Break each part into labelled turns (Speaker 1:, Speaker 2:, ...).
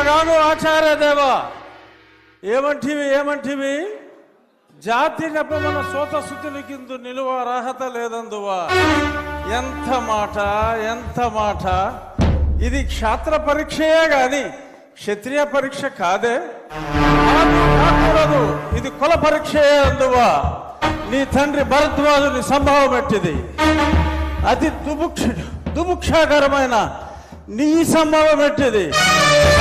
Speaker 1: అట్లాగాను ఆచార్యదేవా, ఏమంటివి జాతి నెపమన సోతసుతుని కింద నిలువ అర్హత లేదందువా. ఎంత మాట ఇది క్షాత్ర పరీక్షయే గాని క్షత్రియ పరీక్ష కాదే. కాకూడదు, ఇది కుల పరీక్షయే అందువా. నీ తండ్రి భరద్వాజుని సంభవం ఎట్టిది, అతి దుముక్షాకరమైన నీ సంభవం ఎట్టిది.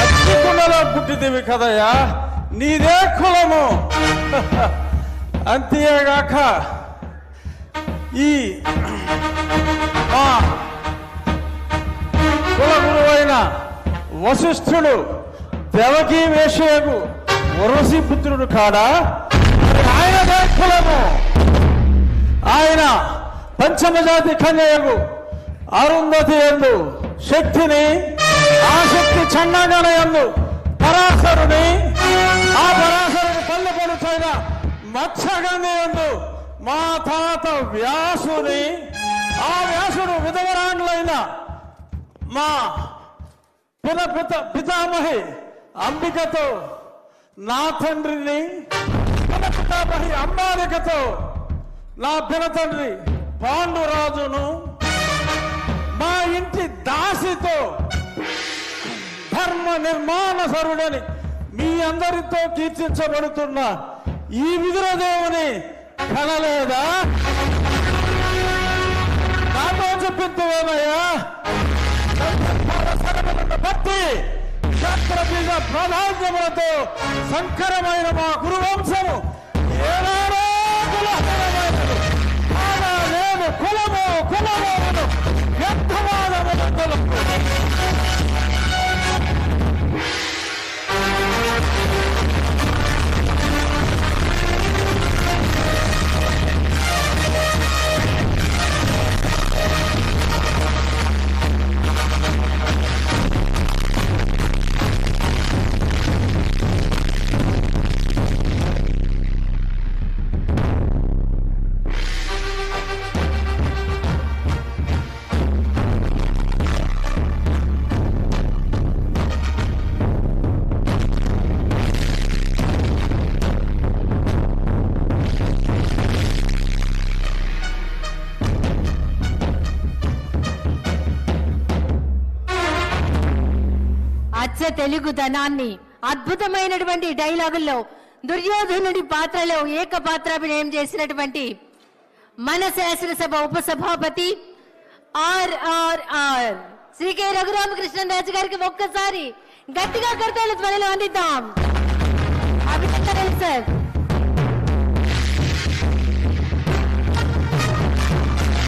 Speaker 1: అగ్నికుండలో పుట్టిదివి కదయ్యా, నీదే కులము. అంతేగాక ఈ మా కుల గురువైన వశిష్ఠుడు దేవకీ వేషయకు వరసి పుత్రుడు కాడా, ఆయనదే కులము. ఆయన పంచమజాతి కన్యకు అరుంధతి యందు శక్తిని, ఆ శక్తి చండాగణ యందు పరాశరుని, ఆ పరాశరుని పల్లె పడుచైన మత్స్యగంధి యందు మా తాత వ్యాసుని, ఆ వ్యాసుడు విధవరాండ్లైన మా పితామహి అంబికతో, నా తండ్రిని పితామహి అంబాలికతో, నా పినతండ్రి పాండురాజును, మా ఇంటి దాసితో ధర్మ నిర్మాణ సరుడని మీ అందరితో కీర్తించబడుతున్న ఈ విదురదేవుని కనలేదా? నాతో చెప్పిందేమయ్యా, భక్తి క్షత్రబీజ ప్రాధాన్యములతో సంకరమైన మా గురువంశము ఏనాడో కులహీనమైనది. కాగా నేను కులము వ్యర్థవాదములు.
Speaker 2: తెలుగుదనాన్ని అద్భుతమైనటువంటి డైలాగుల్లో దుర్యోధనుడి పాత్రలో ఏకపాత్రాభినయం చేసినటువంటి మన శాసనసభ ఉపసభాపతి RRR శ్రీ కె రఘురామకృష్ణరాజు గారికి ఒక్కసారి గట్టిగా కర్తవ్య ధ్వనిలో అందిద్దాం. అభినందనలు సార్.